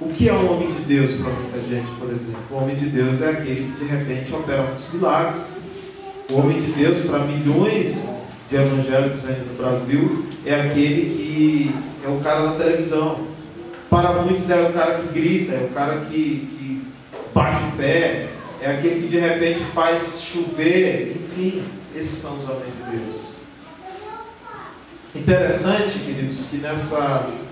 O que é um homem de Deus para muita gente, por exemplo? O homem de Deus é aquele que de repente opera muitos milagres. O homem de Deus, para milhões de evangélicos ainda no Brasil, é aquele que é o cara da televisão. Para muitos é o cara que grita, é o cara que bate o pé, é aquele que de repente faz chover. Enfim, esses são os homens de Deus. Interessante, queridos, que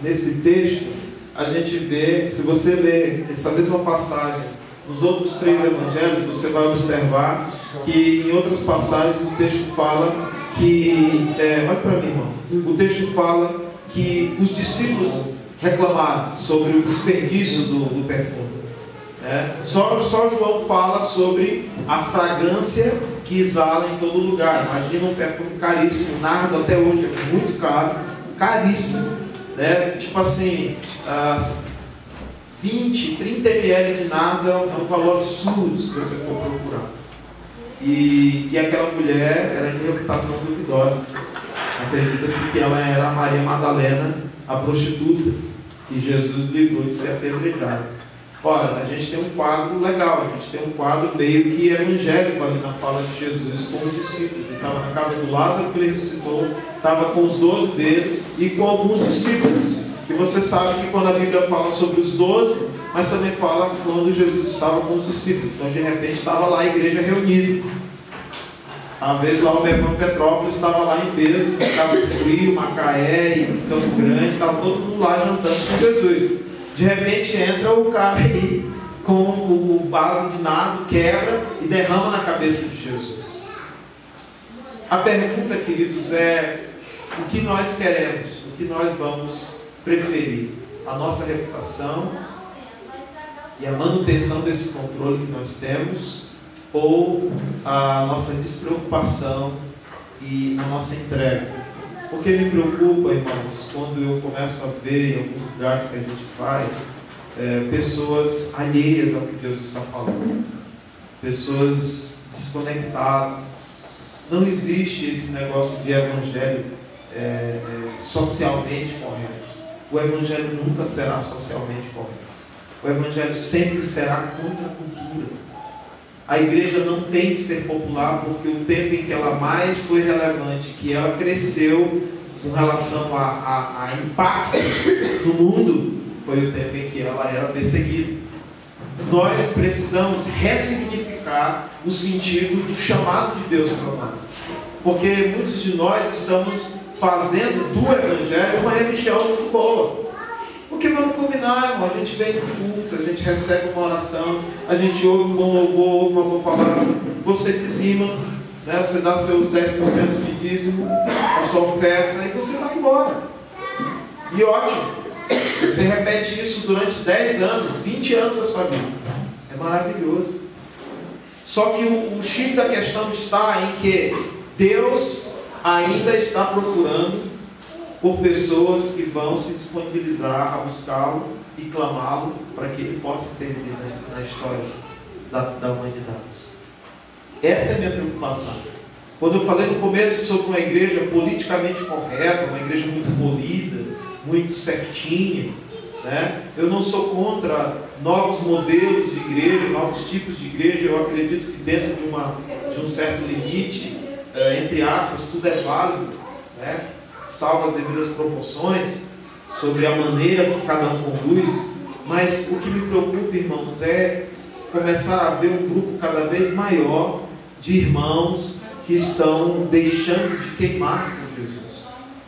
nesse texto a gente vê, se você ler essa mesma passagem nos outros 3 evangelhos, você vai observar que em outras passagens o texto fala que, olha para mim, irmão, o texto fala que os discípulos reclamaram sobre o desperdício do perfume. Só João fala sobre a fragrância que exala em todo lugar. Imagina um perfume caríssimo, nardo até hoje é muito caro, caríssimo. Tipo assim, 20, 30 ml de nardo é um valor absurdo se você for procurar. E aquela mulher era de reputação duvidosa. Acredita-se que ela era a Maria Madalena, a prostituta, que Jesus livrou de ser apedrejada. Ora, a gente tem um quadro legal, a gente tem um quadro meio que evangélico ali na fala de Jesus com os discípulos. Ele estava na casa do Lázaro que ele ressuscitou, estava com os 12 dele e com alguns discípulos. E você sabe que quando a Bíblia fala sobre os 12, mas também fala quando Jesus estava com os discípulos. Então, de repente, estava lá a igreja reunida. Talvez lá o meu irmão Petrópolis estava lá em Pedro, estava frio, Macaé, e Campo Grande, estava todo mundo lá jantando com Jesus. De repente entra o cara aí com o vaso de nardo, quebra e derrama na cabeça de Jesus. A pergunta, queridos, é o que nós queremos, o que nós vamos preferir? A nossa reputação e a manutenção desse controle que nós temos, ou a nossa despreocupação e a nossa entrega? Porque me preocupa, irmãos, quando eu começo a ver em alguns lugares que a gente vai, pessoas alheias ao que Deus está falando, pessoas desconectadas. Não existe esse negócio de evangelho socialmente correto. O evangelho nunca será socialmente correto. O evangelho sempre será contra a cultura. A igreja não tem que ser popular, porque o tempo em que ela mais foi relevante, que ela cresceu com relação a impacto no mundo, foi o tempo em que ela era perseguida. Nós precisamos ressignificar o sentido do chamado de Deus para nós, porque muitos de nós estamos fazendo do evangelho uma religião muito boa. Porque vamos combinar, irmão, a gente vem no culto, a gente recebe uma oração, a gente ouve um bom louvor, ouve uma boa palavra, você dizima, né? Você dá seus 10% de dízimo, a sua oferta, e você vai embora. E ótimo, você repete isso durante 10 anos, 20 anos da sua vida. É maravilhoso. Só que o X da questão está em que Deus ainda está procurando por pessoas que vão se disponibilizar a buscá-lo e clamá-lo para que ele possa intervir na história da humanidade. Essa é a minha preocupação. Quando eu falei no começo sobre uma igreja politicamente correta, uma igreja muito polida, muito certinha, né? Eu não sou contra novos modelos de igreja, novos tipos de igreja. Eu acredito que dentro de um certo limite, entre aspas, tudo é válido, né? Salva as devidas proporções sobre a maneira que cada um conduz. Mas o que me preocupa, irmãos, é começar a ver um grupo cada vez maior de irmãos que estão deixando de queimar por Jesus,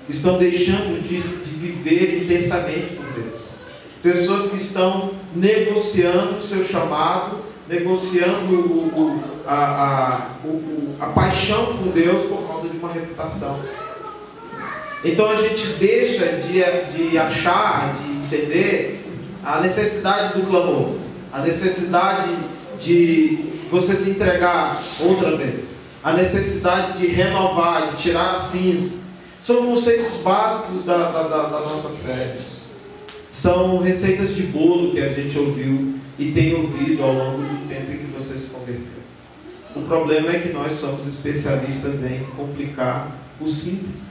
estão deixando de viver intensamente por Deus. Pessoas que estão negociando o seu chamado, negociando a paixão por Deus por causa de uma reputação. Então a gente deixa de achar, de entender a necessidade do clamor, a necessidade de você se entregar outra vez, a necessidade de renovar, de tirar a cinza. São conceitos básicos da nossa fé. São receitas de bolo que a gente ouviu e tem ouvido ao longo do tempo em que você se converteu. O problema é que nós somos especialistas em complicar o simples.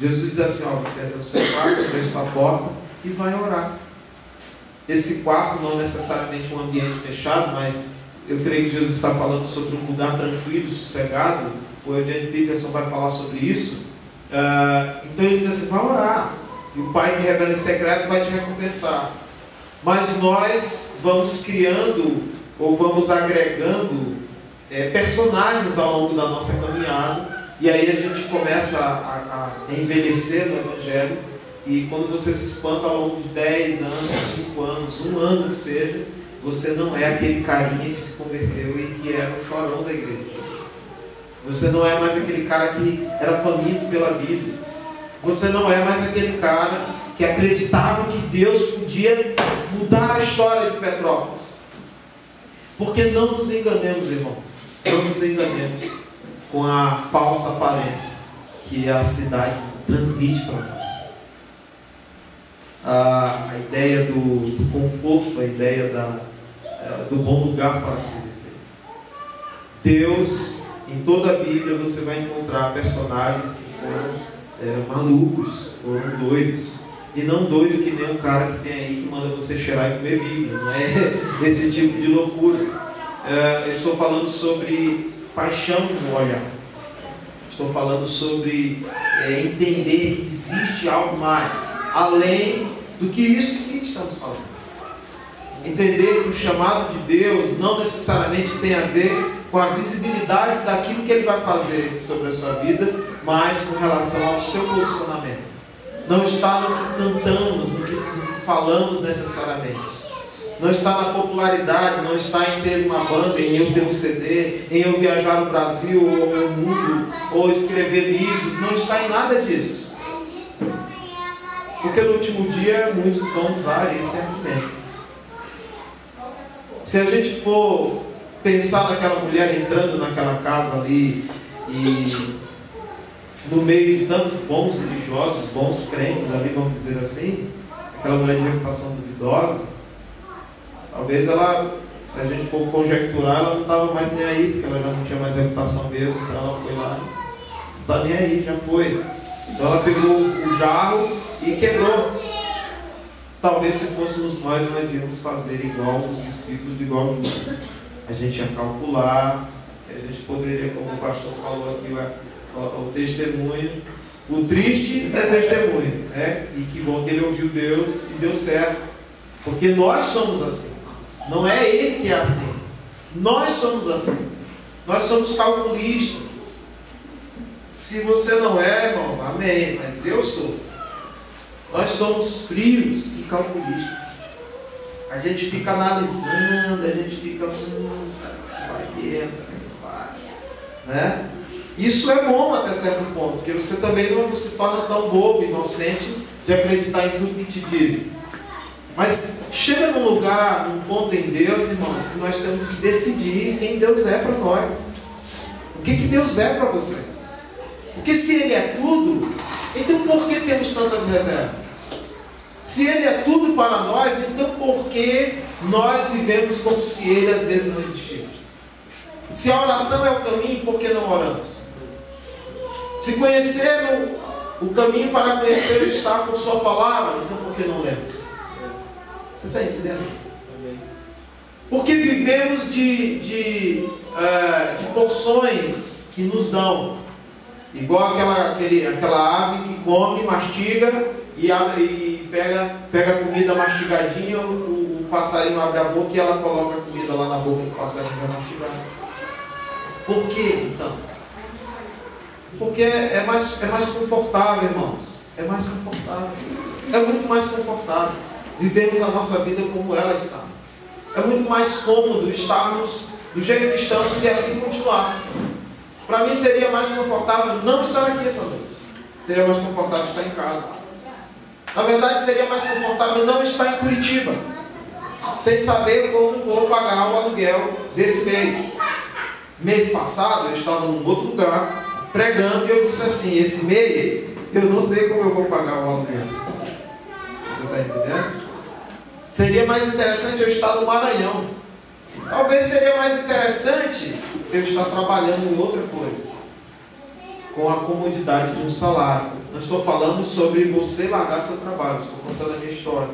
Jesus diz assim: ó, você entra no seu quarto, fecha sua porta e vai orar. esse quarto não necessariamente um ambiente fechado, mas eu creio que Jesus está falando sobre um lugar tranquilo, sossegado. O Eugene Peterson vai falar sobre isso. Então ele diz assim, vai orar, e o Pai que revela em secreto vai te recompensar. Mas nós vamos criando, ou vamos agregando personagens ao longo da nossa caminhada, e aí a gente começa a envelhecer no Evangelho, e quando você se espanta ao longo de 10 anos, 5 anos, 1 ano que seja, você não é aquele carinha que se converteu e que era o chorão da igreja. Você não é mais aquele cara que era faminto pela Bíblia. Você não é mais aquele cara que acreditava que Deus podia mudar a história de Petrópolis. Porque não nos enganemos, irmãos. Não nos enganemos com a falsa aparência que a cidade transmite para nós. A ideia do conforto, a ideia do bom lugar para se viver. Deus, em toda a Bíblia, você vai encontrar personagens que foram malucos, foram doidos. E não doido que nem um cara que tem aí que manda você cheirar e comer Bíblia. Não é esse tipo de loucura. Eu estou falando sobre paixão no olhar. Estou falando sobre entender que existe algo mais, além do que isso que estamos fazendo. Entender que o chamado de Deus não necessariamente tem a ver com a visibilidade daquilo que Ele vai fazer sobre a sua vida, mas com relação ao seu posicionamento. Não está no que cantamos, no que falamos necessariamente. Não está na popularidade, não está em ter uma banda, em eu ter um CD, em eu viajar no Brasil ou no mundo, ou escrever livros. Não está em nada disso. Porque no último dia muitos vão usar esse argumento. Se a gente for pensar naquela mulher entrando naquela casa ali e no meio de tantos bons religiosos, bons crentes ali, vamos dizer assim, aquela mulher de reputação duvidosa, talvez ela, se a gente for conjecturar, ela não estava mais nem aí, porque ela já não tinha mais reputação mesmo, então ela foi lá, não está nem aí, já foi. Então ela pegou o jarro e quebrou. Talvez se fôssemos nós íamos fazer igual os discípulos, igual Judas. A gente ia calcular, a gente poderia, como o pastor falou aqui, o testemunho. O triste é testemunho, né? E que bom que ele ouviu Deus e deu certo. Porque nós somos assim. Não é ele que é assim. Nós somos assim. Nós somos calculistas. Se você não é, irmão, amém, mas eu sou. Nós somos frios e calculistas. A gente fica analisando, a gente fica, será que isso vai mesmo, será que não vai? Né? Isso é bom até certo ponto, porque você também não se torna tão bobo, inocente, de acreditar em tudo que te dizem. Mas chega num lugar, num ponto em Deus, irmãos, que nós temos que decidir quem Deus é para nós. O que Deus é para você? Porque se Ele é tudo, então por que temos tantas reservas? Se Ele é tudo para nós, então por que nós vivemos como se Ele às vezes não existisse? Se a oração é o caminho, por que não oramos? Se conhecer o caminho para conhecer está com Sua palavra, então por que não lemos? Você está entendendo? Porque vivemos de porções que nos dão. Igual aquela ave que come, mastiga e pega a comida mastigadinha, o passarinho abre a boca e ela coloca a comida lá na boca do passarinho mastigado. Por quê, então? Porque é mais confortável, irmãos. É mais confortável. É muito mais confortável. Vivemos a nossa vida como ela está. É muito mais cômodo estarmos do jeito que estamos e assim continuar. Para mim seria mais confortável não estar aqui essa noite. Seria mais confortável estar em casa. Na verdade, seria mais confortável não estar em Curitiba, sem saber como vou pagar o aluguel desse mês. Mês passado, eu estava num outro lugar, pregando, e eu disse assim, esse mês, eu não sei como eu vou pagar o aluguel. Você está entendendo? Seria mais interessante eu estar no Maranhão. Talvez seria mais interessante eu estar trabalhando em outra coisa, com a comodidade de um salário. Não estou falando sobre você largar seu trabalho, estou contando a minha história.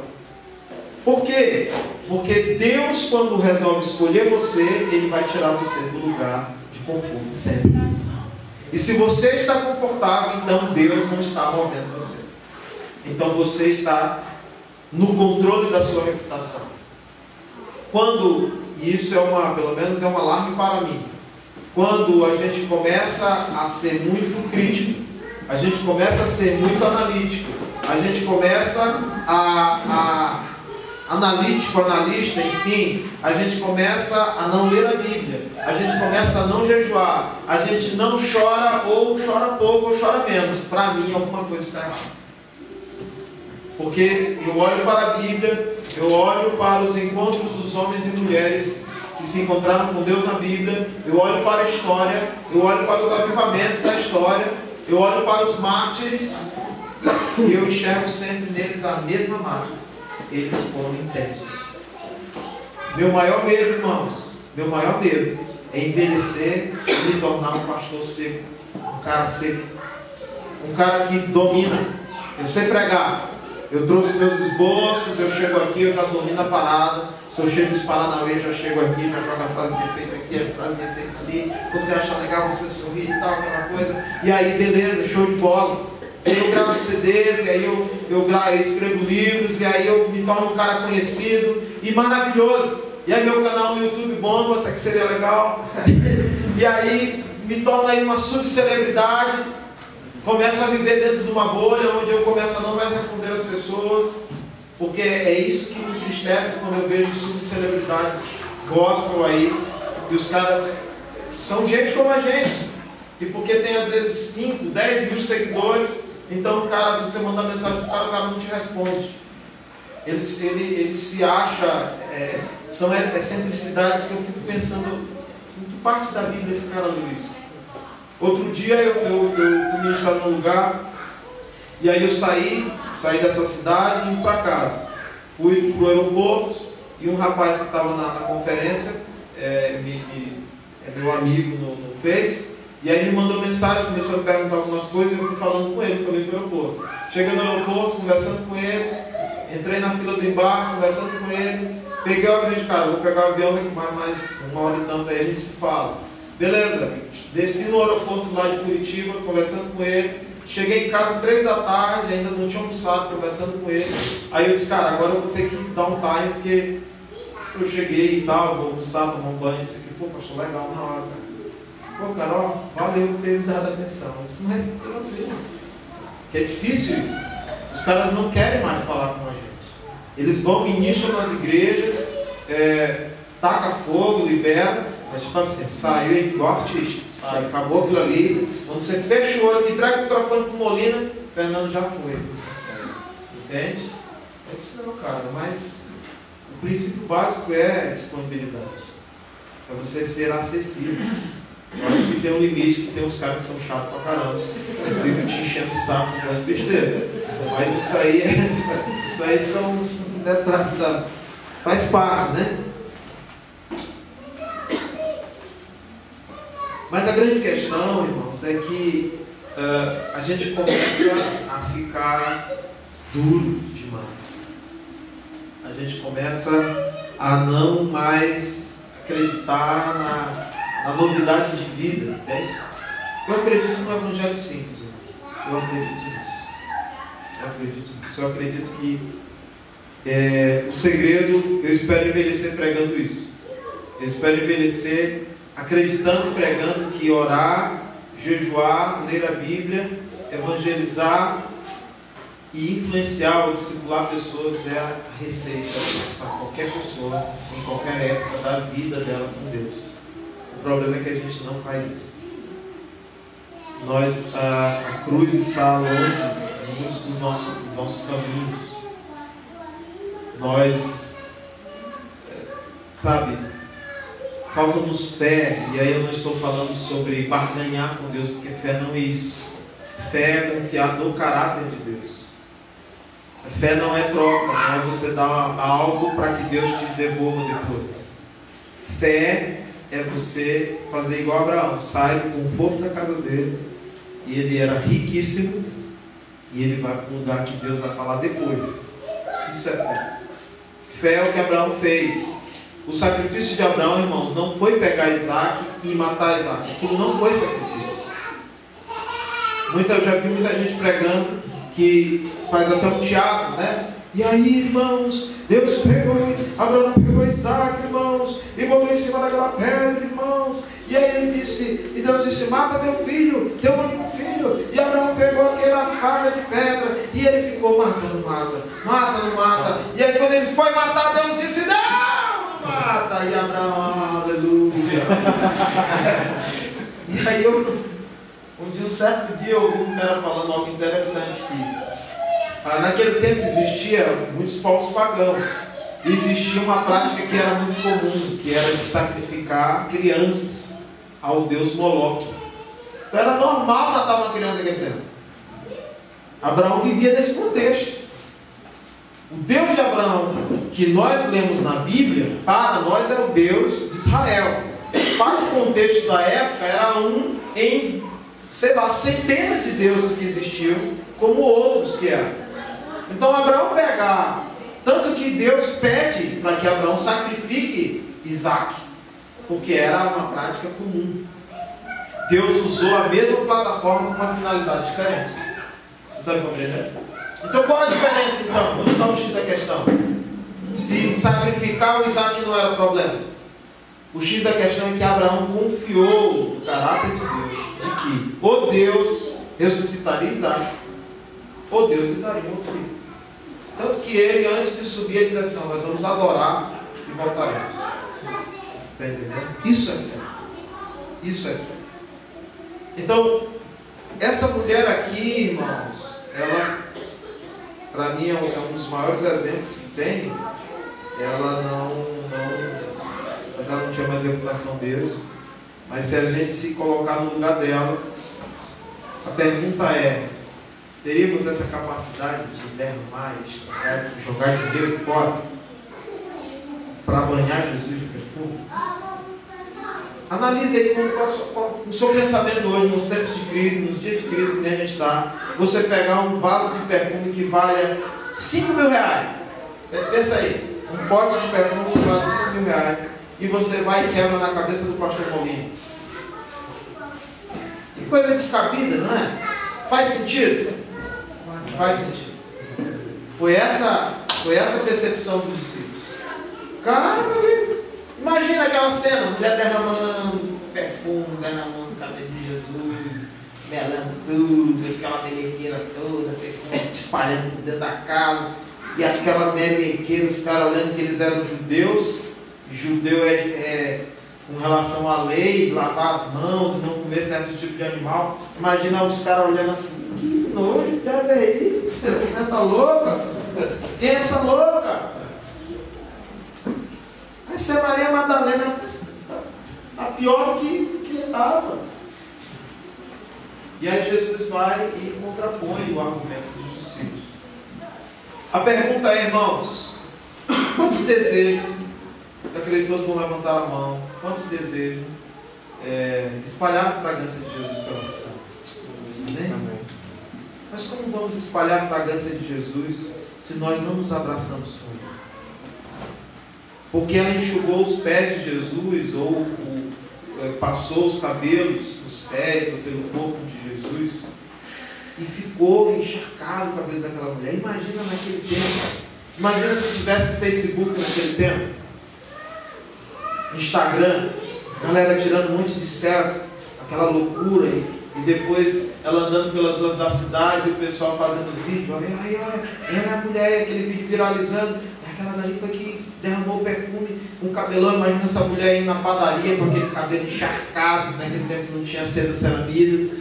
Por quê? Porque Deus, quando resolve escolher você, Ele vai tirar você do lugar de conforto sempre. E se você está confortável, então Deus não está movendo você. Então você está no controle da sua reputação. E isso pelo menos é um alarme para mim. Quando a gente começa a ser muito crítico, a gente começa a ser muito analítico, a gente começa analista, enfim, a gente começa a não ler a Bíblia, a gente começa a não jejuar, a gente não chora, ou chora pouco, ou chora menos. Para mim, alguma coisa está errada. Porque eu olho para a Bíblia, eu olho para os encontros dos homens e mulheres que se encontraram com Deus na Bíblia, eu olho para a história, eu olho para os avivamentos da história, eu olho para os mártires, e eu enxergo sempre neles a mesma marca. Eles foram intensos. Meu maior medo, irmãos, meu maior medo é envelhecer e me tornar um pastor seco, um cara seco, um cara que domina. Eu sei pregar, eu trouxe meus esboços, eu chego aqui, eu já domino a parada. Se eu chego nos Paranauê, já chego aqui, já jogo a frase de efeito aqui, a frase de efeito ali. Você acha legal, você sorrir e tal, aquela coisa. E aí, beleza, show de bola. Aí eu gravo CDs, e aí eu escrevo livros, e aí eu me torno um cara conhecido e maravilhoso. E aí meu canal no YouTube bomba, até que seria legal. E aí me torno aí uma subcelebridade. Começo a viver dentro de uma bolha, onde eu começo a não mais responder às pessoas. Porque é isso que me entristece quando eu vejo subcelebridades gospel aí. E os caras são gente como a gente. E porque tem às vezes 5, 10 mil seguidores, então o cara, você manda mensagem para o cara não te responde. Ele se acha, são excentricidades que eu fico pensando, em que parte da Bíblia esse cara leu isso? Outro dia eu fui ministrar num lugar, e aí eu saí dessa cidade e fui para casa. Fui para o aeroporto, e um rapaz que estava na conferência, é meu amigo no Face, e aí ele me mandou mensagem, começou a me perguntar algumas coisas, e eu fui falando com ele, quando eu fui para o aeroporto. Cheguei no aeroporto, conversando com ele, entrei na fila do embarque, conversando com ele, peguei o avião de cara, vou pegar o avião daqui mais uma hora e tanto, aí a gente se fala. Beleza, desci no aeroporto lá de Curitiba, conversando com ele, cheguei em casa 3 da tarde, ainda não tinha almoçado, conversando com ele. Aí eu disse, cara, agora eu vou ter que dar um time, porque eu cheguei e tal, vou almoçar, tomar um banho, isso aqui, pô, pastor, legal na hora, cara. Pô, Carol, valeu por ter me dado atenção. Eu disse, mas como assim? Que é difícil isso. Os caras não querem mais falar com a gente. Eles vão, ministram nas igrejas, taca fogo, libera, mas tipo assim, saiu igual artista, sai, acabou aquilo ali. Quando você fecha o olho, entrega o microfone pro Molina, Fernando já foi. Entende? Eu disse, não, cara, mas o princípio básico é disponibilidade. É você ser acessível. Eu acho que tem um limite, que tem uns caras que são chatos pra caramba. Eu fico te enchendo o saco com besteira. Mas isso aí são os detalhes faz parte, né? Mas a grande questão, irmãos, é que a gente começa a ficar duro demais. A gente começa a não mais acreditar na novidade de vida, entende? Eu acredito no evangelho simples, irmão. Eu acredito nisso. Eu acredito que o segredo, eu espero envelhecer pregando isso. Eu espero envelhecer acreditando e pregando que orar, jejuar, ler a Bíblia, evangelizar e influenciar ou discipular pessoas é a receita para qualquer pessoa, em qualquer época da vida dela com Deus. O problema é que a gente não faz isso. A cruz está longe de muitos dos nossos caminhos. Falta-nos fé, e aí eu não estou falando sobre barganhar com Deus, porque fé não é isso. Fé é confiar no caráter de Deus. Fé não é troca, não é você dar algo para que Deus te devolva depois. Fé é você fazer igual Abraão, sai do conforto da casa dele, e ele era riquíssimo, e ele vai para um lugar que Deus vai falar depois. Isso é fé. fé o que Abraão fez. O sacrifício de Abraão, irmãos, não foi pegar Isaac e matar Isaac. Aquilo não foi sacrifício. Eu já vi muita gente pregando que faz até um teatro, né? E aí, irmãos, Deus Abraão pegou Isaac, irmãos, e botou em cima daquela pedra, irmãos. E aí Deus disse, mata teu filho, teu único filho. E Abraão pegou aquela faca de pedra, e ele ficou, mata, não mata. E aí quando ele foi matar, Deus disse, não mata. E Abraão, aleluia. E aí um certo dia eu ouvi um cara falando algo interessante, que naquele tempo existia muitos povos pagãos, e existia uma prática que era muito comum, que era de sacrificar crianças ao deus Moloque. Então era normal matar uma criança naquele tempo. Abraão vivia nesse contexto. O Deus de Abraão, que nós lemos na Bíblia, para nós era o Deus de Israel. Para o contexto da época, era um em, centenas de deuses que existiam, como outros que eram. Então Abraão pegar, tanto que Deus pede para que Abraão sacrifique Isaac, porque era uma prática comum. Deus usou a mesma plataforma com uma finalidade diferente. Você está compreendendo? Então qual a diferença então? Onde está o X da questão? Se sacrificar o Isaac não era problema. O X da questão é que Abraão confiou no caráter de Deus, de que o Deus ressuscitaria Isaac, ou Deus lhe daria um outro filho. Tanto que ele, antes de subir, ele diz assim, nós vamos adorar e voltaremos. Está entendendo? Isso é fé. Isso é fé. Então, essa mulher aqui, irmãos, ela, para mim, é um dos maiores exemplos que tem. Ela já não tinha mais reputação mesmo. Mas se a gente se colocar no lugar dela, a pergunta é, teríamos essa capacidade de derramar, de jogar dinheiro fora para banhar Jesus de perfume? Analise aí o seu pensamento hoje, nos tempos de crise, nos dias de crise que a gente está. Você pegar um vaso de perfume que valha 5 mil reais. Pensa aí, um pote de perfume que vale 5 mil reais. E você vai e quebra na cabeça do pastor Paulinho. Que coisa descabida, não é? Faz sentido? Faz sentido. Foi essa percepção dos discípulos. Caramba, imagina aquela cena, mulher derramando perfume, derramando o cabelo de Jesus, melando tudo, aquela melequeira toda, perfume espalhando dentro da casa, e aquela melequeira, os caras olhando que eles eram judeus. Judeu com relação à lei, lavar as mãos, não comer certo tipo de animal. Imagina os caras olhando assim, que nojo, que é isso? Você está louca? Quem é essa louca? Essa Maria Madalena está pior do que ele estava. E aí Jesus vai e contrapõe o argumento dos discípulos. A pergunta é, irmãos, quantos desejam? Eu acredito que todos vão levantar a mão. Quantos desejam espalhar a fragrância de Jesus pela cidade? Amém? Mas como vamos espalhar a fragrância de Jesus se nós não nos abraçamos com Ele? Porque ela enxugou os pés de Jesus, ou passou os cabelos nos pés ou pelo corpo de Jesus, e ficou encharcado o cabelo daquela mulher. Imagina naquele tempo. Imagina se tivesse Facebook naquele tempo. Instagram, galera tirando um monte de selfie, aquela loucura, e depois ela andando pelas ruas da cidade, o pessoal fazendo vídeo, ela é a mulher, aquele vídeo viralizando, aquela dali foi que derramou o perfume, um cabelão. Imagina essa mulher indo na padaria com aquele cabelo encharcado, naquele tempo não tinha seda ceramidas,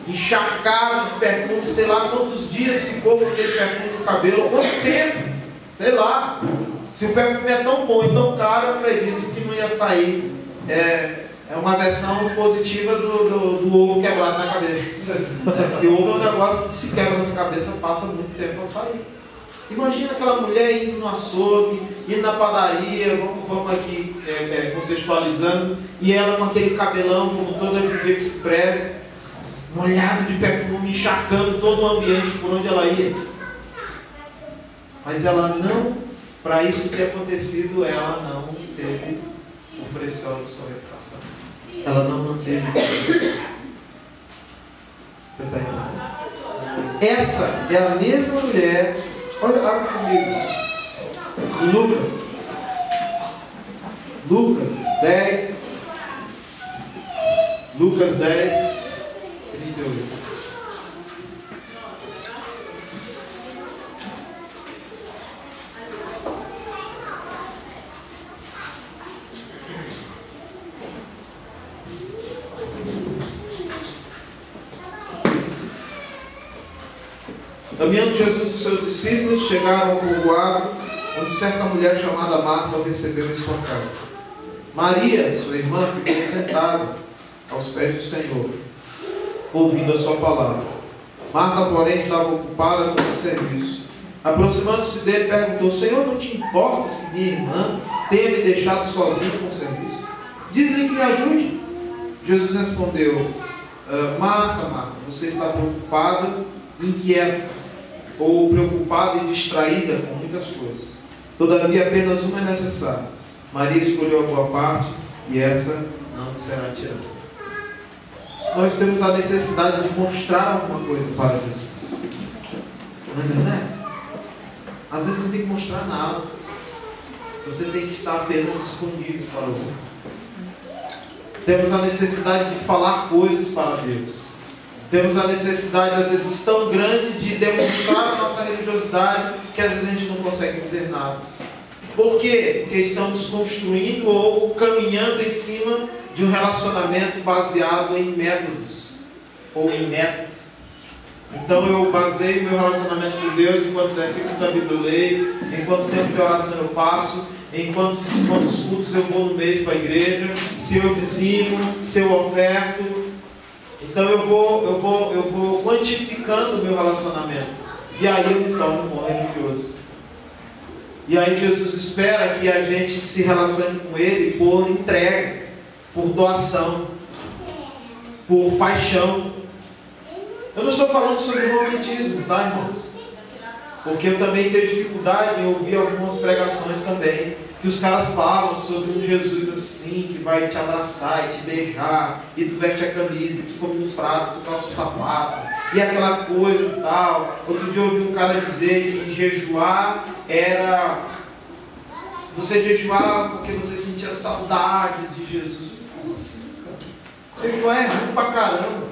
encharcado de perfume, sei lá quantos dias ficou com aquele perfume no cabelo, quanto tempo, sei lá. Se o perfume é tão bom e tão caro, eu acredito que não ia sair. É uma versão positiva do ovo quebrado na cabeça. E o ovo é um negócio que se quebra na sua cabeça, passa muito tempo a sair. Imagina aquela mulher indo no açougue, indo na padaria, vamos aqui contextualizando, e ela com aquele cabelão, como toda judia que se preze, molhado de perfume, encharcando todo o ambiente por onde ela ia. Mas ela não, para isso ter acontecido, ela não teve o precioso de sua reputação. Ela não manteve o poder. Você está entendendo? Essa é a mesma mulher. Olha lá comigo. Lucas 10. Lucas 10, 38. Caminhando Jesus e os seus discípulos chegaram ao povoado, onde certa mulher chamada Marta o recebeu em sua casa. Maria, sua irmã, ficou sentada aos pés do Senhor, ouvindo a sua palavra. Marta, porém, estava ocupada com o serviço. Aproximando-se dele, perguntou: Senhor, não te importa se minha irmã tenha me deixado sozinha com o serviço? Diz-lhe que me ajude. Jesus respondeu: Marta, Marta, você está preocupada e inquieta, ou preocupada e distraída com muitas coisas. Todavia, apenas uma é necessária. Maria escolheu a boa parte, e essa não será tirada. Nós temos a necessidade de mostrar alguma coisa para Jesus. Não é verdade? Às vezes não tem que mostrar nada. Você tem que estar apenas disponível para o outro. Temos a necessidade de falar coisas para Deus. Temos a necessidade, às vezes, tão grande de demonstrar a nossa religiosidade que às vezes a gente não consegue dizer nada. Por quê? Porque estamos construindo ou caminhando em cima de um relacionamento baseado em métodos ou em metas. Então eu baseio meu relacionamento com Deus enquanto versículos da Bíblia eu leio, enquanto tempo de oração eu passo, enquanto quantos cultos eu vou no mês para a igreja, se eu dizimo, se eu oferto. Então eu vou quantificando o meu relacionamento. E aí eu me torno um bom religioso. E aí Jesus espera que a gente se relacione com Ele por entrega, por doação, por paixão. Eu não estou falando sobre romantismo, tá, irmãos? Porque eu também tenho dificuldade em ouvir algumas pregações também, que os caras falam sobre um Jesus assim, que vai te abraçar e te beijar, e tu veste a camisa, e tu come um prato, tu calça o sapato, e aquela coisa e tal. Outro dia eu ouvi um cara dizer que jejuar era você jejuar porque você sentia saudades de Jesus. Como assim, cara? Jejuar é ruim pra caramba.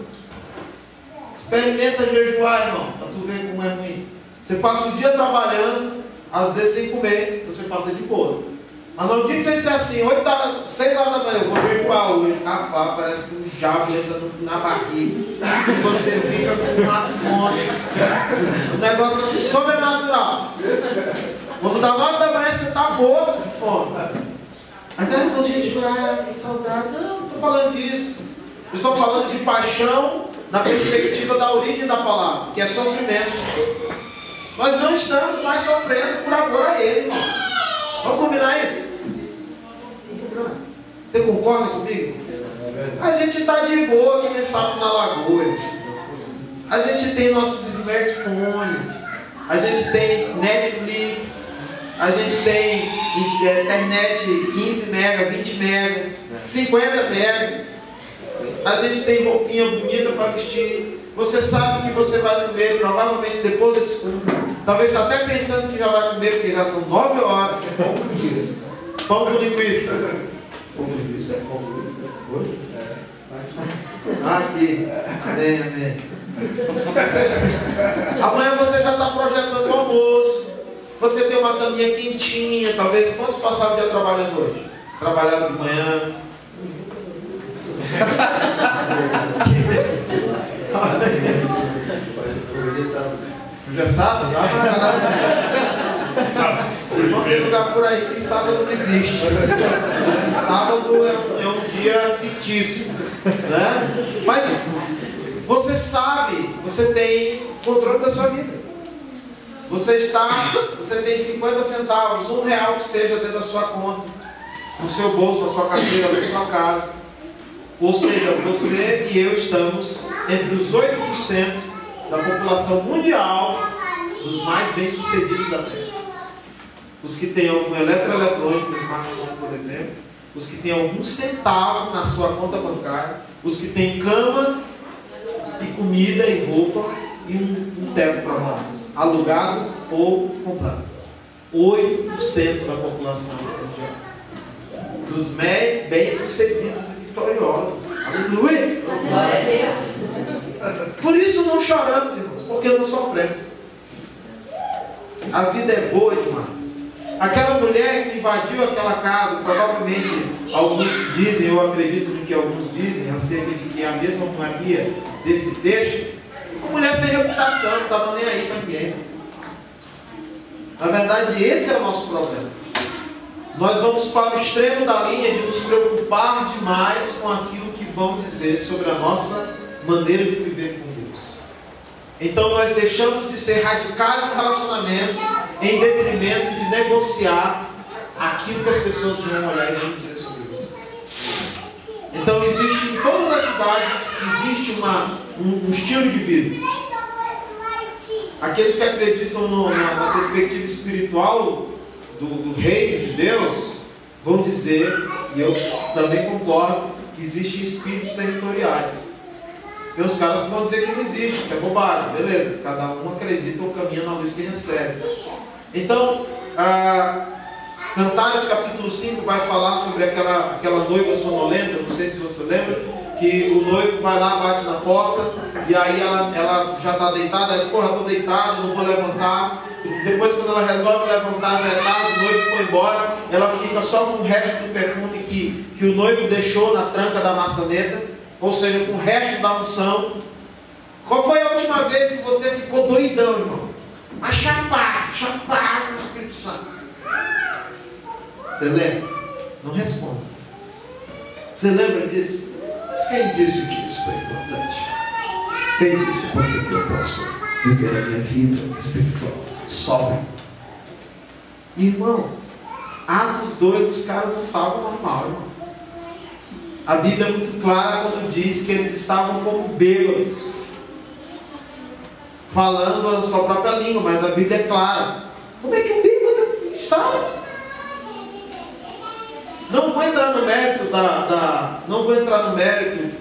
Experimenta jejuar, irmão, para tu ver como é ruim. Você passa o dia trabalhando, às vezes sem comer, você passa de boa. Mas no dia que você disser assim, 6 horas da manhã, eu vou jejuar hoje, rapaz, parece que um diabo entra na barriga, e você fica com uma fome, um negócio assim, sobrenatural. Quando dá 9 da manhã, você está morto de fome. Aí quando a gente vai, que saudade. Não, não estou falando disso. Eu estou falando de paixão na perspectiva da origem da palavra, que é sofrimento. Nós não estamos mais sofrendo por amor a Ele, irmão. Vamos combinar isso? Você concorda comigo? A gente está de boa que nem sapo na lagoa. A gente tem nossos smartphones. A gente tem Netflix. A gente tem internet 15 mega, 20 mega, 50 mega. A gente tem roupinha bonita para vestir. Você sabe que você vai comer, provavelmente depois desse culto. Talvez está até pensando que já vai comer, porque já são 9 horas. Você pão com linguiça. Pão com linguiça. Pão com linguiça é pão com linguiça? Aqui. Amém, amém. Amanhã você já está projetando o almoço. Você tem uma caminha quentinha. Talvez, quantos passaram o dia trabalhando hoje? Trabalharam de manhã. Hoje é sábado? Não tem lugar por aí que sábado não existe. Sábado é um dia fictício, né? Mas você sabe, você tem controle da sua vida. Você tem 50 centavos, R$1 que seja dentro da sua conta, no seu bolso, na sua carteira, na sua casa. Ou seja, você e eu estamos entre os 8% da população mundial dos mais bem-sucedidos da Terra. os que têm algum eletroeletrônico, smartphone, por exemplo, os que têm algum centavo na sua conta bancária, os que têm cama e comida e roupa e um teto para morar, alugado ou comprado. 8% da população mundial, dos bem-sucedidos e vitoriosos. Aleluia! Glória a Deus. Por isso não choramos, irmãos, porque não sofremos. A vida é boa demais. Aquela mulher que invadiu aquela casa, provavelmente alguns dizem, eu acredito no que alguns dizem, acerca de que é a mesma Maria desse texto, uma mulher sem reputação, não estava nem aí para ninguém. Na verdade, esse é o nosso problema. Nós vamos para o extremo da linha de nos preocupar demais com aquilo que vão dizer sobre a nossa maneira de viver com Deus. Então nós deixamos de ser radicais no relacionamento em detrimento de negociar aquilo que as pessoas vão olhar e vão dizer sobre isso. Então existe em todas as cidades, existe um estilo de vida. Aqueles que acreditam na perspectiva espiritual do reino de Deus vão dizer, e eu também concordo, que existem espíritos territoriais. Tem os caras que vão dizer que não existe, isso é bobagem, beleza, cada um acredita ou caminha na luz que recebe. Então, Cantares capítulo 5 vai falar sobre aquela noiva sonolenta, não sei se você lembra, que o noivo vai lá, bate na porta, e aí ela já está deitada, ela diz, porra, estou deitada, não vou levantar. Depois, quando ela resolve levantar, já é tarde, o noivo foi embora, ela fica só com o resto do perfume que o noivo deixou na tranca da maçaneta, ou seja, com o resto da unção. Qual foi a última vez que você ficou doidão, irmão? Mas chapado no Espírito Santo. Você lembra? Não responde. Você lembra disso? Mas quem disse que isso é importante? Quem disse porque que eu posso viver a minha vida espiritual sóbrio? Irmãos, Atos 2, os caras não estavam normal, irmão. A Bíblia é muito clara quando diz que eles estavam como bêbados, falando a sua própria língua, mas a Bíblia é clara. Como é que o bêbado está? Não vou entrar no mérito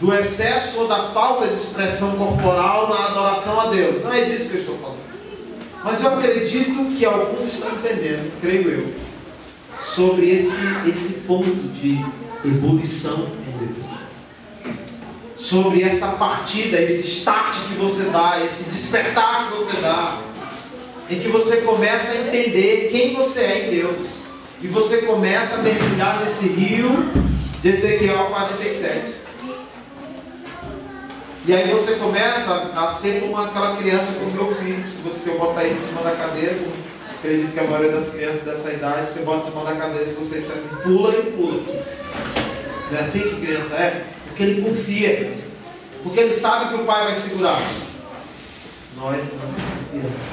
do excesso ou da falta de expressão corporal na adoração a Deus. Não é disso que eu estou falando. Mas eu acredito que alguns estão entendendo, creio eu, sobre esse ponto de ebulição em Deus. Sobre essa partida, esse start que você dá, esse despertar que você dá, em que você começa a entender quem você é em Deus. E você começa a mergulhar nesse rio de Ezequiel 47. E aí você começa a ser como aquela criança com o meu filho. Se eu botar ele em cima da cadeira, acredito que a maioria das crianças dessa idade, você bota em cima da cadeira, se você disser assim, pula, ele pula. Não é assim que criança é? Porque ele confia. Porque ele sabe que o pai vai segurar. Nós não confiamos.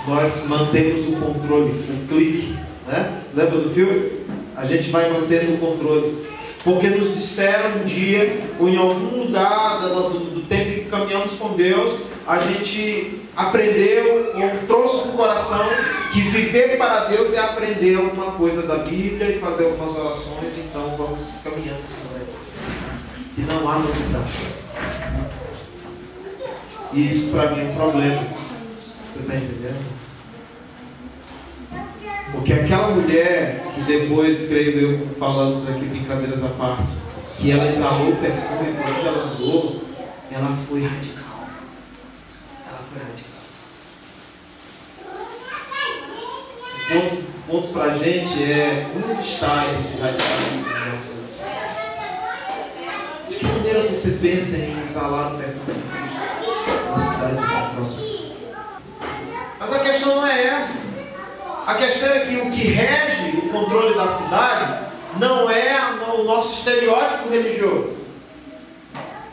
Nós mantemos o controle, o clique, né? Lembra do filme? A gente vai mantendo o controle, porque nos disseram um dia, ou em algum lugar do tempo em que caminhamos com Deus, a gente aprendeu, ou trouxe no coração, que viver para Deus é aprender alguma coisa da Bíblia e fazer algumas orações, então vamos caminhando assim, né? E não há novidades. E isso para mim é um problema. Você está entendendo? Porque aquela mulher que depois, creio eu, como falamos aqui, brincadeiras à parte, que ela exalou o perfume quando ela usou, ela foi radical. Ela foi radical. O ponto para a gente é, onde está esse radicalismo na nossa vida? De que maneira você pensa em exalar o perfume de Cristo na cidade de Petrópolis? Mas a questão não é essa. A questão é que o que rege o controle da cidade não é o nosso estereótipo religioso.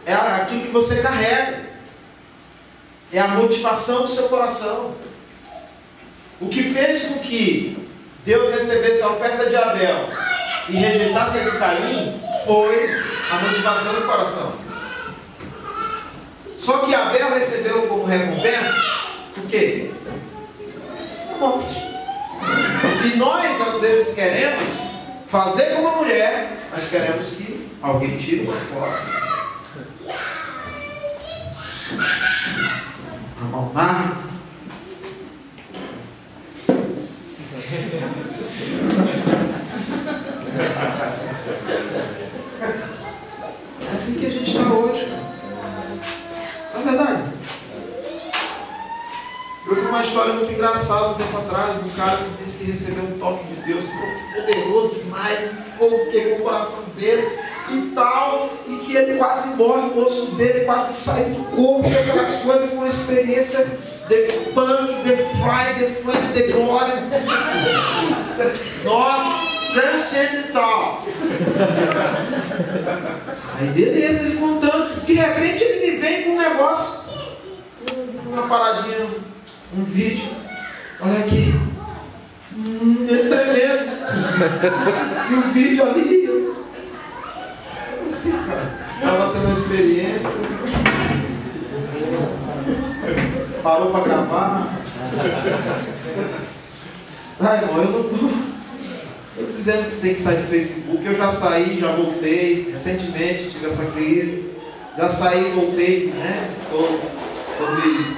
É aquilo que você carrega. É a motivação do seu coração. O que fez com que Deus recebesse a oferta de Abel e rejeitasse a de Caim foi a motivação do coração. Só que Abel recebeu como recompensa o quê? a morte. E nós, às vezes, queremos fazer como a mulher, mas queremos que alguém tire uma foto. A mão na é assim que a gente está hoje. Não é verdade? Eu vi uma história muito engraçada um tempo atrás, de um cara que disse que recebeu um toque de Deus poderoso demais, um fogo queimou o coração dele e tal, e que ele quase morre, o osso dele quase sai do corpo, e aquela coisa foi uma experiência de punk, de fly, de flame, de glória. Nossa, transcendental. Aí beleza, ele contando, de repente ele me vem com um negócio, uma paradinha, um vídeo, olha aqui, ele tremendo, e o vídeo ali, assim, cara, estava tendo uma experiência, parou para gravar. Ai, irmão, eu não estou dizendo que você tem que sair do Facebook. Eu já saí, já voltei. Recentemente tive essa crise. Já saí, voltei, né? Estou me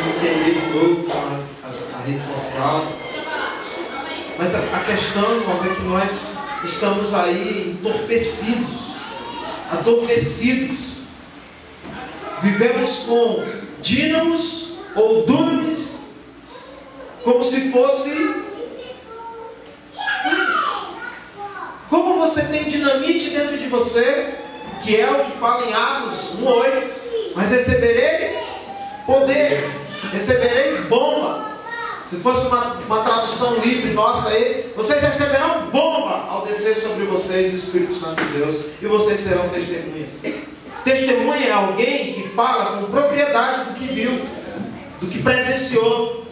entender de novo com a rede social. Mas a questão, irmãos, é que nós estamos aí entorpecidos, adormecidos. Vivemos com dínamos ou dunamis, como se fosse. Como você tem dinamite dentro de você, que é o que fala em Atos 1:8, mas recebereis poder, recebereis bomba. Se fosse uma tradução livre nossa aí, vocês receberão bomba ao descer sobre vocês o Espírito Santo de Deus, e vocês serão testemunhas. Testemunha é alguém que fala com propriedade do que viu, do que presenciou.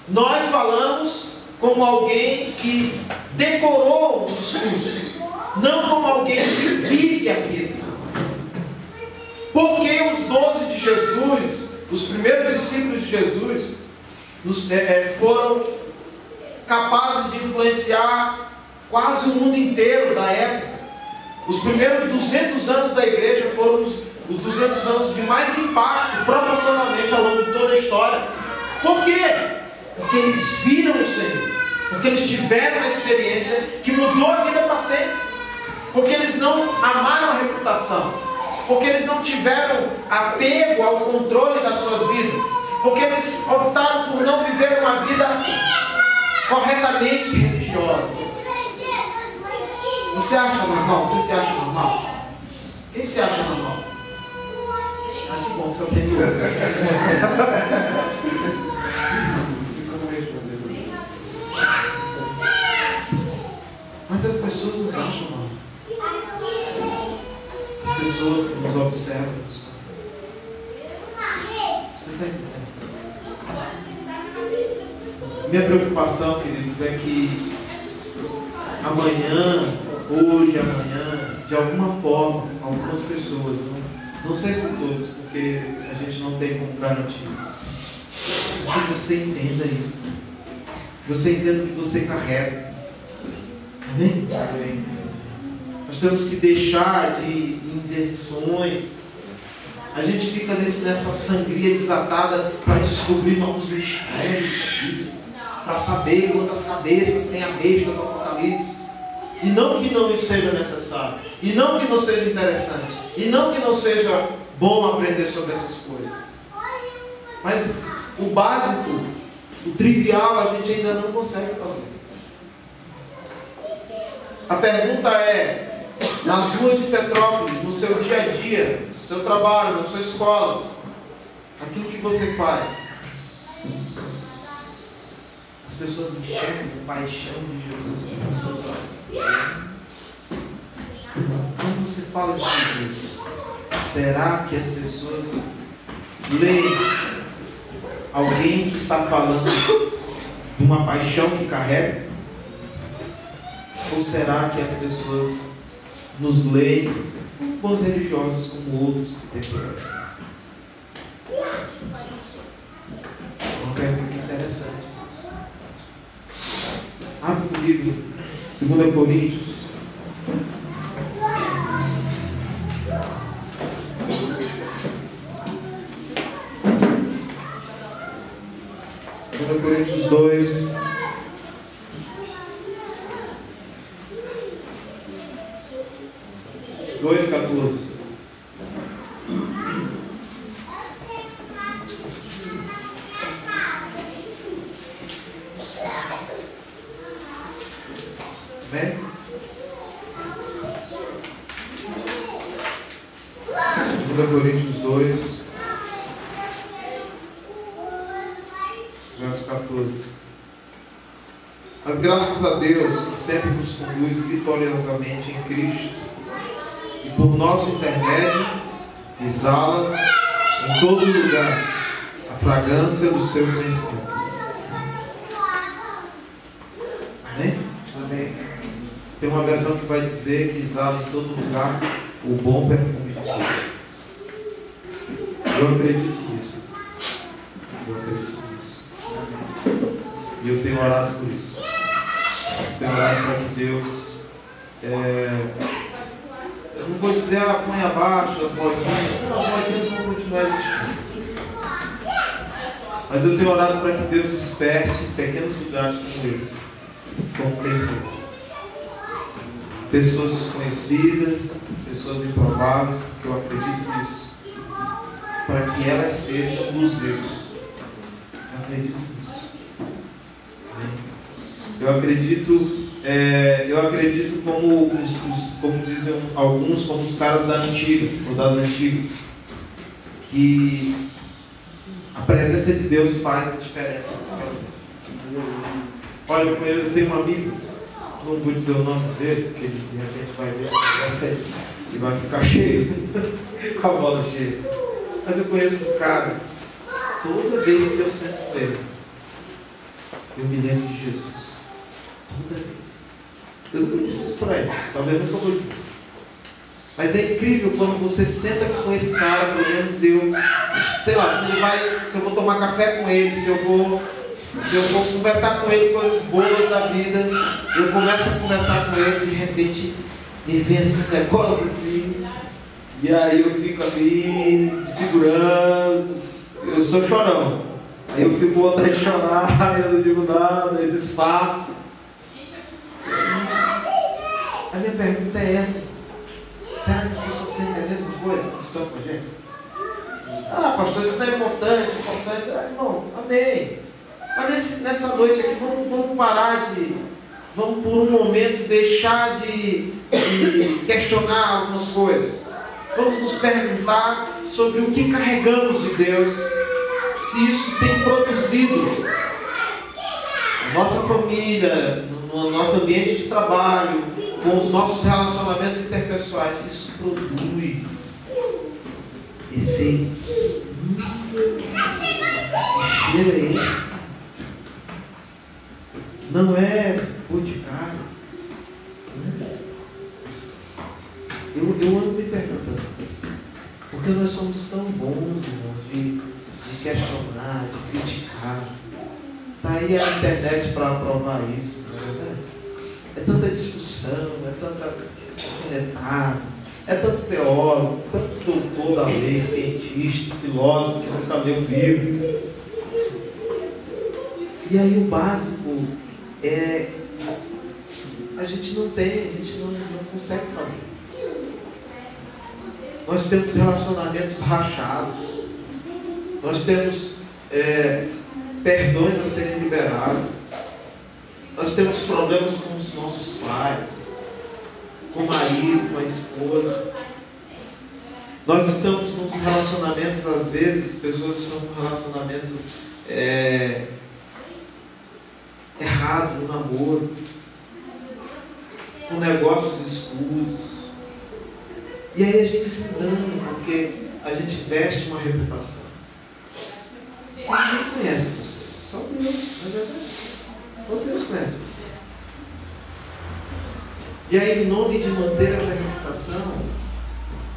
Nós falamos como alguém que decorou o discurso, não como alguém que vive aquilo. Porque os 12 de Jesus, os primeiros discípulos de Jesus, foram capazes de influenciar quase o mundo inteiro da época. Os primeiros 200 anos da igreja foram os 200 anos de mais impacto, proporcionalmente, ao longo de toda a história. Por quê? Porque eles viram o Senhor. Porque eles tiveram uma experiência que mudou a vida para sempre. Porque eles não amaram a reputação. Porque eles não tiveram apego ao controle das suas vidas. Porque eles optaram por não viver uma vida corretamente religiosa. Você acha normal? Você se acha normal? Quem se acha normal? Ah, que bom que só tem Mas as pessoas nos acham normais. As pessoas que nos observam nos conhecem. Você está entendendo? Minha preocupação, queridos, é que amanhã, hoje, amanhã, de alguma forma, algumas pessoas, não sei se todas, porque a gente não tem como garantir isso, mas que você entenda isso, você entenda o que você carrega. Amém? Amém. Nós temos que deixar de inversões. A gente fica nessa sangria desatada para descobrir novos mistérios, para saber quantas cabeças tem a besta do Apocalipse. E não que não seja necessário, e não que não seja interessante, e não que não seja bom aprender sobre essas coisas. Mas o básico, o trivial, a gente ainda não consegue fazer. A pergunta é, nas ruas de Petrópolis, no seu dia a dia, no seu trabalho, na sua escola, aquilo que você faz, as pessoas enxergam a paixão de Jesus nos seus olhos. Quando você fala de Jesus, será que as pessoas leem alguém que está falando de uma paixão que carrega? Ou será que as pessoas nos leem como bons religiosos, como outros que decoram? É uma pergunta interessante. Abre comigo, 2 Coríntios. Coríntios 2, dois 14. Amém? 2 Coríntios 2, verso 14. Mas graças a Deus, que sempre nos conduz vitoriosamente em Cristo, e por nosso intermédio, exala em todo lugar a fragrância do seu conhecimento. Amém? Amém. Tem uma versão que vai dizer que exala em todo lugar o bom perfume de Deus. Eu acredito nisso. Eu acredito nisso. E eu tenho orado por isso. Eu tenho orado para que Deus, eu não vou dizer põe abaixo as modinhas vão continuar existindo. Mas eu tenho orado para que Deus desperte pequenos lugares como esse, como tem feito. Pessoas desconhecidas, pessoas improváveis, porque eu acredito nisso, para que elas sejam luzeiros. Eu acredito nisso. Eu acredito como dizem alguns, como os caras da antiga, ou das antigas, que a presença de Deus faz a diferença. Olha, eu tenho um amigo, não vou dizer o nome dele, porque de repente vai ver esse negócio aí e vai ficar cheio, com a bola cheia. Mas eu conheço um cara, toda vez que eu sento com ele, eu me lembro de Jesus. Toda vez. Eu nunca disse isso para ele, talvez nunca vou dizer. Mas é incrível quando você senta com esse cara, pelo menos sei lá, se eu vou tomar café com ele, se eu vou conversar com ele coisas boas da vida, eu começo a conversar com ele, de repente me vem assim um negócio assim, e aí eu fico ali me segurando, eu sou chorão, aí eu fico com vontade de chorar, eu não digo nada, eu desfaço. A minha pergunta é essa: será que as pessoas sentem a mesma coisa que estão com a gente? Ah, pastor, isso não é importante. Ah, irmão, amém. Mas nessa noite aqui, vamos parar vamos por um momento deixar de questionar algumas coisas. Vamos nos perguntar sobre o que carregamos de Deus, se isso tem produzido na nossa família, no nosso ambiente de trabalho, com os nossos relacionamentos interpessoais, se isso produz esse cheiro é esse. Não é boticário. Eu ando me perguntando isso, porque nós somos tão bons, irmãos, de questionar, de criticar. Está aí a internet para provar isso, não é verdade? É tanta discussão, é tanta alfinetada, é tanto teólogo, tanto doutor da lei, cientista, filósofo que nunca leu um livro. E aí o básico a gente não consegue fazer. Nós temos relacionamentos rachados, nós temos perdões a serem liberados, nós temos problemas com os nossos pais, com o marido, com a esposa. Nós estamos nos relacionamentos, às vezes, pessoas estão com um relacionamento errado no namoro, com negócios escuros. E aí a gente se engana, porque a gente veste uma reputação. Ninguém conhece você, só Deus, não é verdade? Só Deus conhece você. E aí, em nome de manter essa reputação,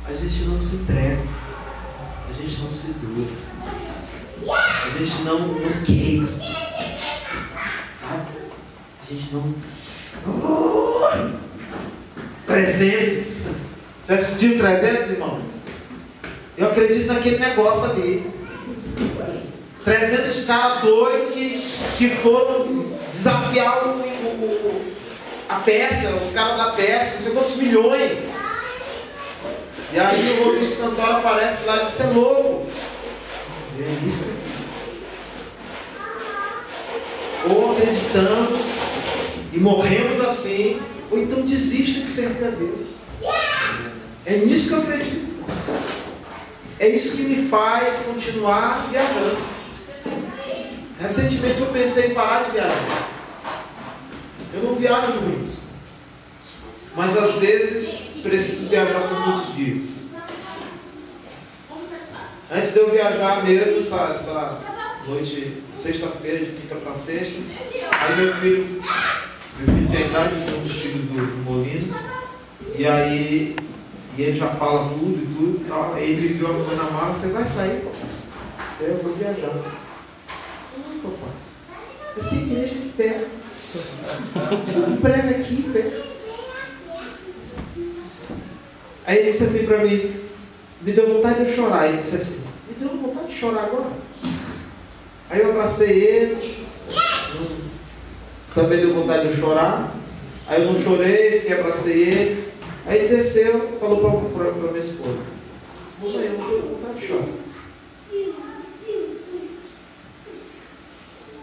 a gente não se entrega, a gente não se doa, a gente não queima, sabe? A A gente não... 300. Você assistiu 300, irmão? Eu acredito naquele negócio ali. 300 caras doidos que foram desafiar a peça, os caras da peça, não sei quantos milhões. E aí o Rodrigo Santoro aparece lá e diz: "Você é louco." É isso aqui. Ou acreditamos e morremos assim, ou então desista de servir a Deus. É nisso que eu acredito. É isso que me faz continuar viajando. Recentemente eu pensei em parar de viajar. Eu não viajo muito, mas às vezes preciso viajar por muitos dias. Antes de eu viajar mesmo, essa noite, sexta-feira, de quinta para sexta, aí meu filho tem idade de um dos filhos do Molino, e aí ele já fala tudo e tudo e tal. Aí ele viu a mãe na mala: "Você vai sair, papai?" "Eu vou viajar." "Papai, mas tem igreja aqui perto. O senhor prega aqui perto." Aí ele disse assim para mim, me deu vontade de eu chorar. Ele disse assim: "Me deu vontade de chorar agora." Aí eu abracei ele, também deu vontade de eu chorar. Aí eu não chorei, fiquei, abracei ele. Aí ele desceu, falou para minha esposa: "Mamãe, eu não tenho vontade de chorar."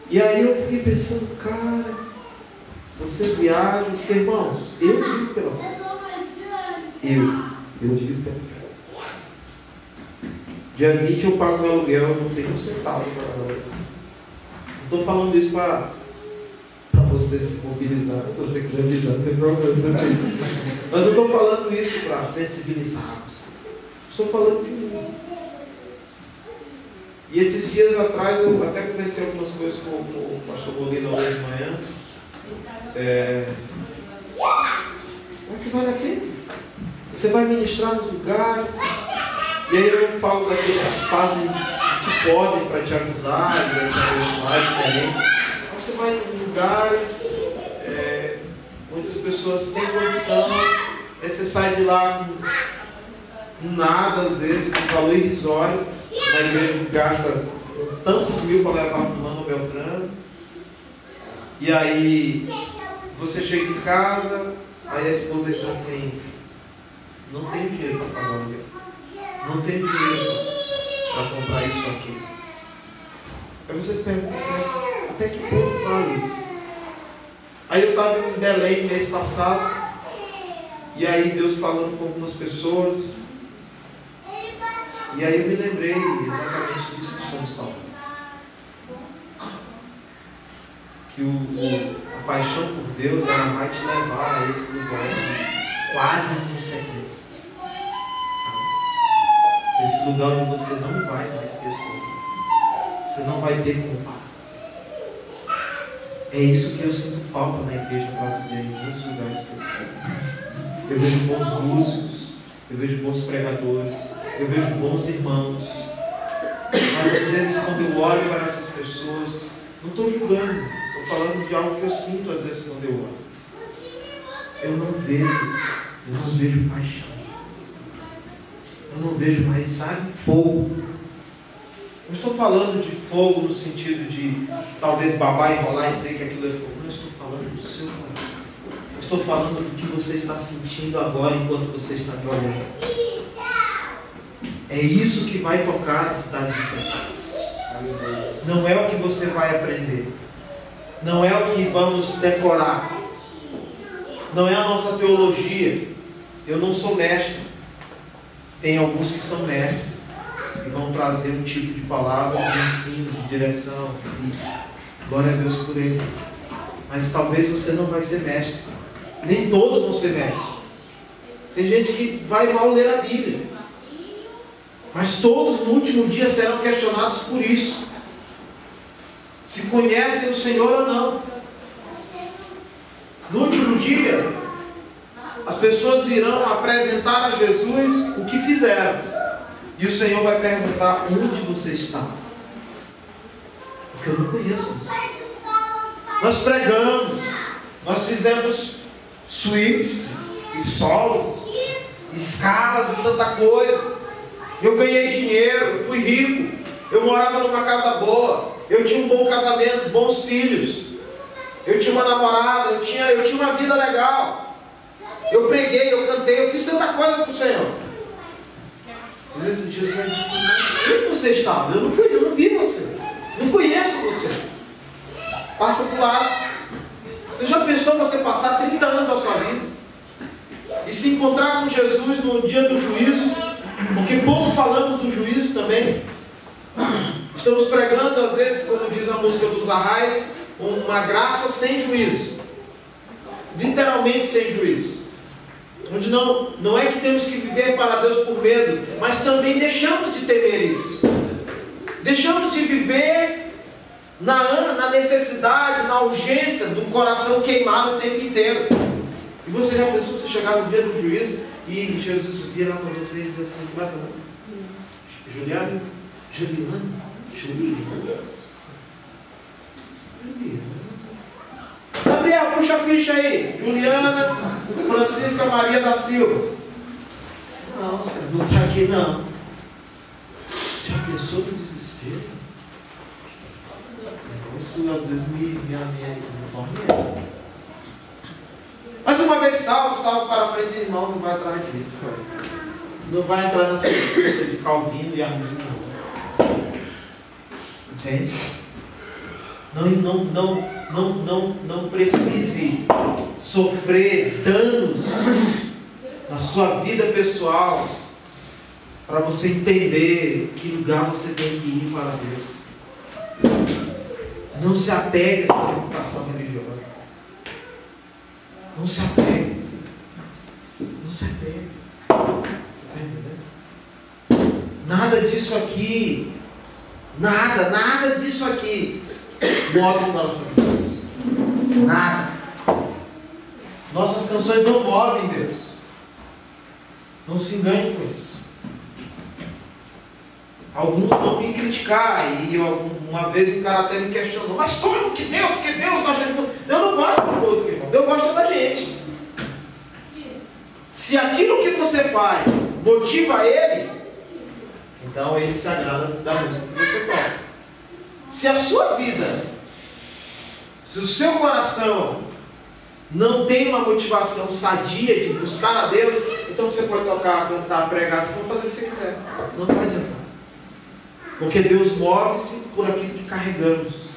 E aí eu fiquei pensando: cara, você viaja, porque, irmãos, eu vivo pela fé. Eu vivo pela fé. Dia 20 eu pago meu aluguel, eu não tenho um centavo para pagar. Não estou falando isso para você se mobilizar. Se você quiser me dar, não tem problema. Mas não estou falando isso para sensibilizá-los. Estou falando de mim. E esses dias atrás eu até conversei algumas coisas com o pastor Bolino hoje de manhã. Será que vale a pena? Você vai ministrar nos lugares, e aí eu não falo daqueles que fazem o que podem para te ajudar, para te abençoar, diferente. Então você vai em lugares onde as pessoas têm condição, aí você sai de lá com nada, às vezes, com valor irrisório, na igreja que gasta tantos mil para levar fulano ou beltrano. E aí você chega em casa, aí a esposa diz assim: "Não tenho dinheiro para pagar o aluguel, não tenho dinheiro para comprar isso aqui." Aí vocês perguntam assim: até que ponto vale isso? Aí eu estava em Belém mês passado, e aí Deus falando com algumas pessoas, e aí eu me lembrei exatamente disso que estamos falando. Que a paixão por Deus, ela vai te levar a esse lugar quase em consequência. Sabe? Esse lugar onde você não vai mais ter como. Você não vai ter como parar. É isso que eu sinto falta na igreja brasileira, em muitos lugares que eu estou. Eu vejo bons músicos, eu vejo bons pregadores, eu vejo bons irmãos. Mas às vezes quando eu olho para essas pessoas, não estou julgando, estou falando de algo que eu sinto às vezes quando eu olho. Eu não vejo paixão. Eu não vejo mais, sabe, fogo. Não estou falando de fogo no sentido de talvez babar, enrolar e dizer que aquilo é fogo. Não, estou falando do seu coração. Estou falando do que você está sentindo agora enquanto você está me olhando. É isso que vai tocar a cidade de Petrópolis. Não é o que você vai aprender. Não é o que vamos decorar. Não é a nossa teologia. Eu não sou mestre. Tem alguns que são mestres e vão trazer um tipo de palavra, de ensino, de direção. E glória a Deus por eles. Mas talvez você não vai ser mestre. Nem todos vão ser mestres. Tem gente que vai mal ler a Bíblia. Mas todos no último dia serão questionados por isso. Se conhecem o Senhor ou não. No último dia, as pessoas irão apresentar a Jesus o que fizeram. E o Senhor vai perguntar: onde você está? Porque eu não conheço você. Nós pregamos, fizemos Swifts e solos, escalas e tanta coisa. Eu ganhei dinheiro, eu fui rico, eu morava numa casa boa, eu tinha um bom casamento, bons filhos, eu tinha uma namorada, eu tinha uma vida legal. Eu preguei, eu cantei, eu fiz tanta coisa para o Senhor. Às vezes Jesus vai dizer assim: onde você estava? Eu não vi você, não conheço você. Passa para o lado. Você já pensou você passar 30 anos da sua vida e se encontrar com Jesus no dia do juízo? Porque pouco falamos do juízo também. Estamos pregando, às vezes, como diz a música dos Arrais, uma graça sem juízo. Literalmente sem juízo. Onde não é que temos que viver para Deus por medo, mas também deixamos de temer isso. Deixamos de viver na necessidade, na urgência do coração queimado o tempo inteiro. E você já pensou você chegar no dia do juízo e Jesus virar para você e dizer assim: vai tomar? Juliana? Gabriel, puxa a ficha aí. Juliana Francisca Maria da Silva. Não, senhor, não está aqui não. Já pensou no desespero? Isso às vezes me torna. Mas uma vez salvo para frente, irmão, não vai atrás disso. Não vai entrar nessa disputa de Calvino e Arminio. Entende? Não precise sofrer danos na sua vida pessoal para você entender que lugar você tem que ir para Deus. Não se apegue a essa reputação religiosa. Não se apegue. Não se apegue. Você está entendendo? Nada disso aqui. Nada disso aqui move o coração de Deus. Nada. Nossas canções não movem Deus. Não se engane com isso. Alguns vão me criticar, e uma vez um cara até me questionou: mas como que Deus? Porque Deus gosta de música. Eu não gosto de música, irmão. Deus gosta da gente. Se aquilo que você faz motiva Ele, então Ele se agrada da música que você toca. Se a sua vida, se o seu coração não tem uma motivação sadia de buscar a Deus, então você pode tocar, cantar, pregar, você pode fazer o que você quiser. Não vai adiantar. Porque Deus move-se por aquilo que carregamos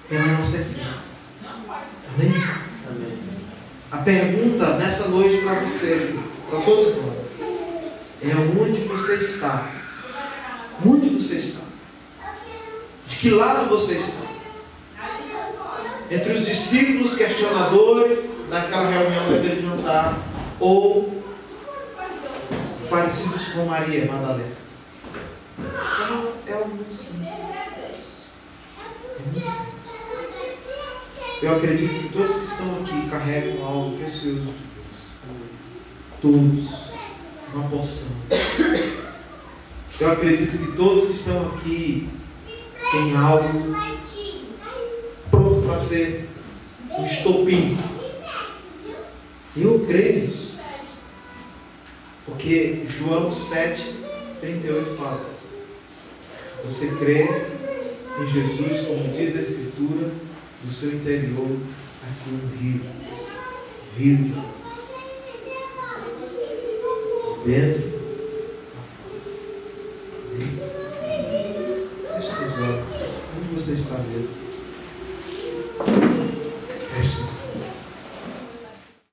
pela nossa essência. Amém? Amém. A pergunta nessa noite para você, para todos nós, é onde você está? Onde você está? De que lado você está? Entre os discípulos questionadores naquela reunião, daquele jantar, ou parecidos com Maria Madalena? É muito simples. É muito simples. Eu acredito que todos que estão aqui carregam algo precioso de Deus. Todos. Uma porção. Eu acredito que todos que estão aqui têm algo pronto para ser um estopim. Eu creio nisso. Porque João 7:38 fala: se você crê em Jesus, como diz a Escritura, do seu interior vai fluir um rio de água. De dentro a fora. Feche seus olhos. Onde você está mesmo?